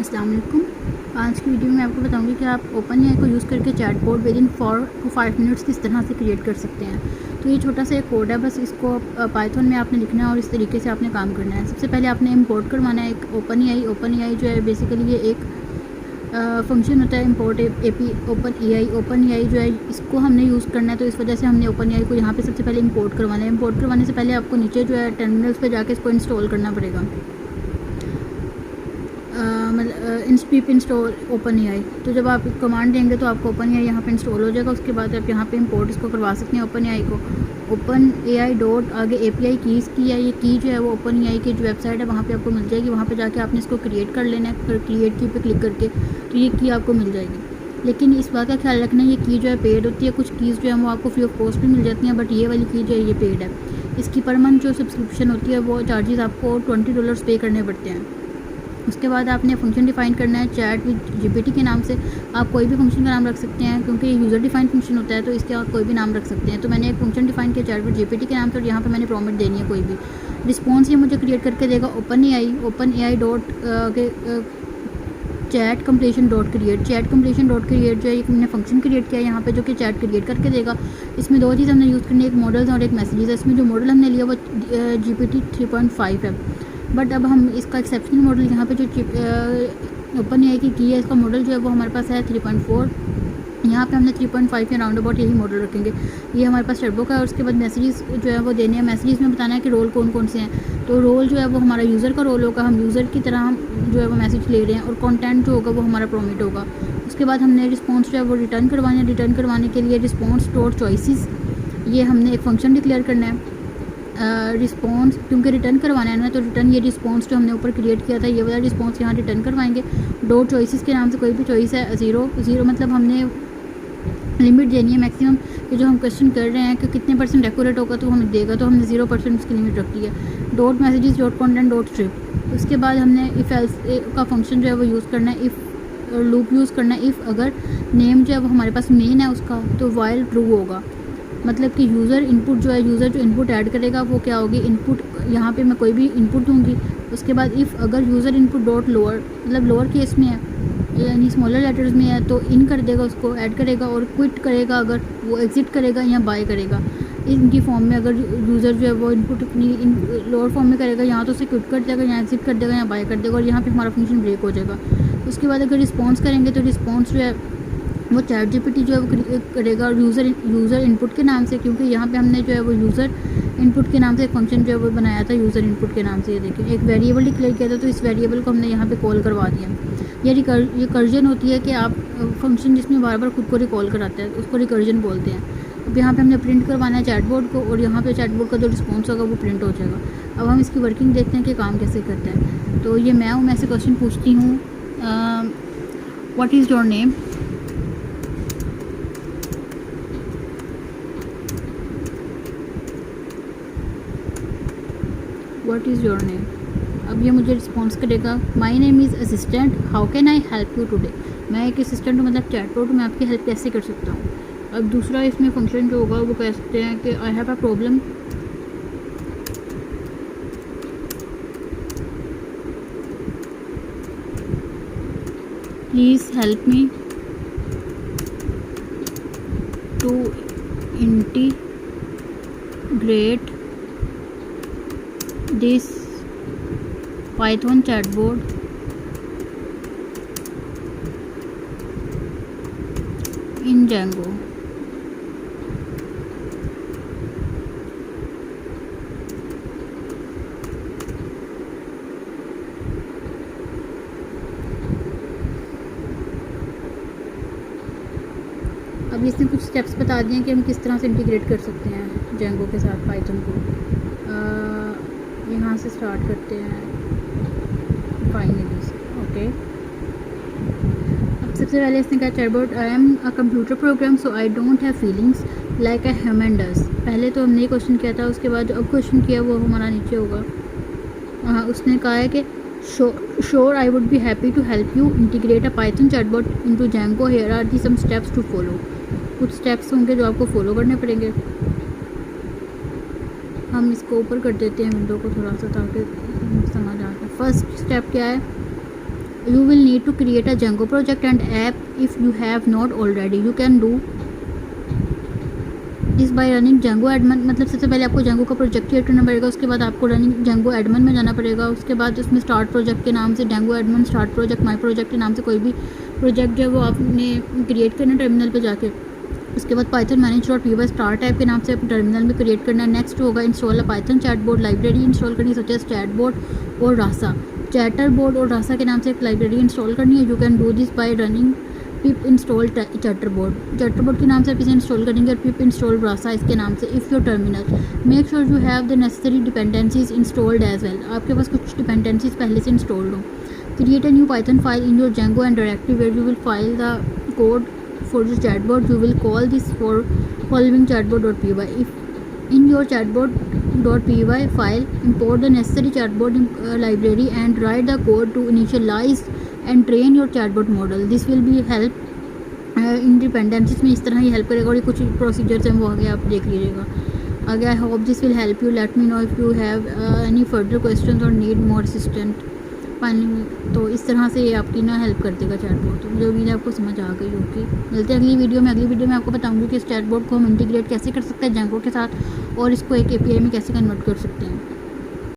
अस्सलाम वालेकुम। आज की वीडियो में आपको बताऊंगी कि आप ओपन एआई को यूज़ करके chatbot with in 4 to 5 minutes किस तरह से क्रिएट कर सकते हैं। तो ये छोटा सा एक कोड है, बस इसको पाइथन में आपने लिखना है और इस तरीके से आपने काम करना है। सबसे पहले आपने इंपोर्ट करवाना है एक ओपन एआई जो है बेसिकली ये एक फंक्शन होता है इंपोर्ट एपी ओपन एआई जो है इसको हमने यूज़ करना है। तो इस वजह से हमने ओपन एआई को यहाँ पे सबसे पहले इंपोर्ट करवाना है। इंपोर्ट करवाने से पहले आपको नीचे जो है टर्मिनल्स पे जाके इसको इंस्टॉल करना पड़ेगा, मतलब इंस्टॉल ओपन एआई। तो जब आप कमांड देंगे तो आपको ओपन एआई यहाँ पे इंस्टॉल हो जाएगा। उसके बाद आप यहाँ पे इंपोर्ट इसको करवा सकते हैं ओपन एआई को। ओपन एआई डॉट आगे एपीआई कीज़ की है, ये की जो है वो ओपन एआई की जो वेबसाइट है वहाँ पे आपको मिल जाएगी। वहाँ पे जाके आपने इसको क्रिएट कर लेना है, फिर क्रिएट की पे क्लिक करके तो ये की आपको मिल जाएगी। लेकिन इस बात का ख्याल रखना, ये की जो है पेड होती है। कुछ कीज़ जो है वो आपको फ्री ऑफ कॉस्ट भी मिल जाती हैं, बट ये वाली की जो है ये पेड है। इसकी पर मंथ जो सब्सक्रिप्शन होती है वो चार्जेस आपको $20 पे करने पड़ते हैं। उसके बाद आपने फंक्शन डिफ़ाइन करना है चैट विद जीपीटी के नाम से। आप कोई भी फंक्शन का नाम रख सकते हैं क्योंकि यूज़र डिफाइंड फंक्शन होता है, तो इसके आप कोई भी नाम रख सकते हैं। तो मैंने एक फंक्शन डिफाइन किया चैट विद जीपीटी के नाम से और यहाँ पे मैंने प्रॉमिट देनी है कोई भी। रिस्पॉन्स ये मुझे क्रिएट करके देगा open AI dot chat completion dot create जो है हमने फंक्शन क्रिएट किया है यहाँ पे जो कि चैट क्रिएट करके देगा। इसमें दो चीज़ हमने यूज़ करनी है, एक मॉडल्स और एक मैसेजेस है। इसमें जो मॉडल हमने लिया वो GPT 3.5 है, बट अब हम इसका एक्सेप्शनल मॉडल यहाँ पे जो ओपन एआई की है इसका मॉडल जो है वो हमारे पास है 3.4। यहाँ पे हमने 3.5 के राउंड अबाउट यही मॉडल रखेंगे। ये हमारे पास टर्बो का है। और उसके बाद मैसेजेस जो है वो देने हैं। मैसेजेस में बताना है कि रोल कौन कौन से हैं। तो रोल जो है वो हमारा यूज़र का रोल होगा, हम यूज़र की तरह हम जो है वो मैसेज ले रहे हैं, और कंटेंट जो होगा वो हमारा प्रॉमिट होगा। उसके बाद हमने रिस्पॉन्स जो है वो रिटर्न करवाने के लिए रिस्पॉन्स डॉट चॉइसेस ये हमने एक फंक्शन डिक्लेयर करना है। रिस्पॉन्स क्योंकि रिटर्न करवाना है ना, तो रिटर्न ये रिस्पॉन्स जो हमने ऊपर क्रिएट किया था ये वाला रिस्पॉन्स यहाँ रिटर्न करवाएंगे। डॉट चॉइसेस के नाम से कोई भी चॉइस है, ज़ीरो मतलब हमने लिमिट देनी है मैक्सिमम कि जो हम क्वेश्चन कर रहे हैं कि कितने % डेकोरेट होगा तो हमें देगा, तो हमने 0% उसकी लिमिट रखी है। Dot messages dot content dot strip. उसके बाद हमने इफ़ एल्स का फंक्शन जो है वो यूज़ करना है, इफ़ लूप यूज़ करना है। इफ़ अगर नेम जो है वो हमारे पास मेन है उसका तो वाइल ट्रू होगा, मतलब कि यूज़र जो इनपुट ऐड करेगा वो क्या होगी, इनपुट यहाँ पे मैं कोई भी इनपुट दूँगी। उसके बाद इफ़ अगर यूज़र इनपुट डॉट लोअर मतलब लोअर केस में है यानी स्मॉलर लेटर्स में है तो इन कर देगा, उसको ऐड करेगा। और क्विट करेगा अगर वो एग्ज़िट करेगा या बाय करेगा इनकी फॉर्म में। अगर यूज़र जो है वो इनपुट अपनी लोअर फॉर्म में करेगा यहाँ तो उसे क्विट कर देगा या एग्ज़िट कर देगा या बाय कर देगा, और यहाँ पे हमारा फंक्शन ब्रेक हो जाएगा। उसके बाद अगर रिस्पॉन्स करेंगे तो रिस्पॉन्स जो है वो चैट जीपीटी जो है वो करेगा और यूज़र इनपुट के नाम से, क्योंकि यहाँ पे हमने जो है वो यूज़र इनपुट के नाम से एक फंक्शन जो है वो बनाया था यूज़र इनपुट के नाम से। ये देखिए एक वेरिएबल डिक्लेयर किया था, तो इस वेरिएबल को हमने यहाँ पे कॉल करवा दिया। ये रिकर्जन होती है कि आप फंक्शन जिसमें बार बार खुद को रिकॉल कराता है उसको रिकर्जन बोलते हैं। अब यहाँ पे हमने प्रिंट करवाना है चैटबॉट को, और यहाँ पे चैटबॉट का जो रिस्पॉन्स होगा वो प्रिंट हो जाएगा। अब हम इसकी वर्किंग देखते हैं कि काम कैसे करता है। तो ये मैं से क्वेश्चन पूछती हूँ, what is your name. What is your name. अब ये मुझे रिस्पॉन्स करेगा, my name is assistant, how can I help you today. मैं एक असिस्टेंट हूँ, मतलब चैटबॉट, मैं आपकी हेल्प कैसे कर सकता हूँ। अब दूसरा इसमें फंक्शन जो होगा वो कह सकते हैं कि I have a problem, please help me to integrate this Python chatbot in Django। अब इसने कुछ स्टेप्स बता दिए कि हम किस तरह से इंटीग्रेट कर सकते हैं Django के साथ Python को। यहाँ से स्टार्ट करते हैं फाइनली से, ओके। अब सबसे पहले इसने कहा chatbot I am a computer program so I don't have feelings like a human does. पहले तो हमने ये क्वेश्चन किया था, उसके बाद जो अब क्वेश्चन किया वो हमारा नीचे होगा। उसने कहा है कि sure I would be happy to help you integrate a Python chatbot into Django, here are the some steps to follow. कुछ स्टेप्स होंगे जो आपको फॉलो करने पड़ेंगे। हम इसको ऊपर कर देते हैं विंडो को थोड़ा सा ताकि समझ आ जाए। फर्स्ट स्टेप क्या है, You will need to create a Django project and app if you have not already. You can do this by running Django admin. मतलब सबसे पहले आपको Django का प्रोजेक्ट क्रिएट करना पड़ेगा, उसके बाद आपको रनिंग Django admin में जाना पड़ेगा, उसके बाद उसमें स्टार्ट प्रोजेक्ट के नाम से Django admin, start project, my project के नाम से कोई भी प्रोजेक्ट जो है वो आपने क्रिएट करना टर्मिनल पे जाके। उसके बाद पाइथन manage.py स्टार्ट ऐप के नाम से टर्मिनल में क्रिएट करना है। नेक्स्ट होगा install a Python chatbot library install करनी, सच एज चैटबॉट और रासा। चैटरबॉट और रासा के नाम से एक लाइब्रेरी इंस्टॉल करनी है। You can do this by running pip install ChatterBot. ChatterBot के नाम से आप इसे इंस्टॉल करेंगे और पिप इंस्टॉल रासा इसके नाम से। If your terminal make sure you have the necessary dependencies installed as well. आपके पास कुछ डिपेंडेंसीज पहले से इंस्टॉल्ड हो। Create a new Python file in your Django and directory where you will file the code for the chatbot. You will call this for following chatbot.py. If in your chatbot.py file, import the necessary chatbot library and write the code to initialize and train your chatbot model. This will be help in dependencies में इस तरह ही help करेगा। और ये कुछ procedures हैं वो आगे आप देख लीजिएगा आगे। I hope this will help you. Let me know if you have any further question और नीड मोर असिस्टेंट फाइनली। तो इस तरह से ये आपकी ना हेल्प कर देगा चैटबॉट। तो मुझे उम्मीद है आपको समझ आ गई होगी। मिलते हैं अगली वीडियो में। अगली वीडियो में आपको बताऊंगी कि इस चैटबॉट को हम इंटीग्रेट कैसे कर सकते हैं Django के साथ और इसको एक API में कैसे कन्वर्ट कर सकते हैं।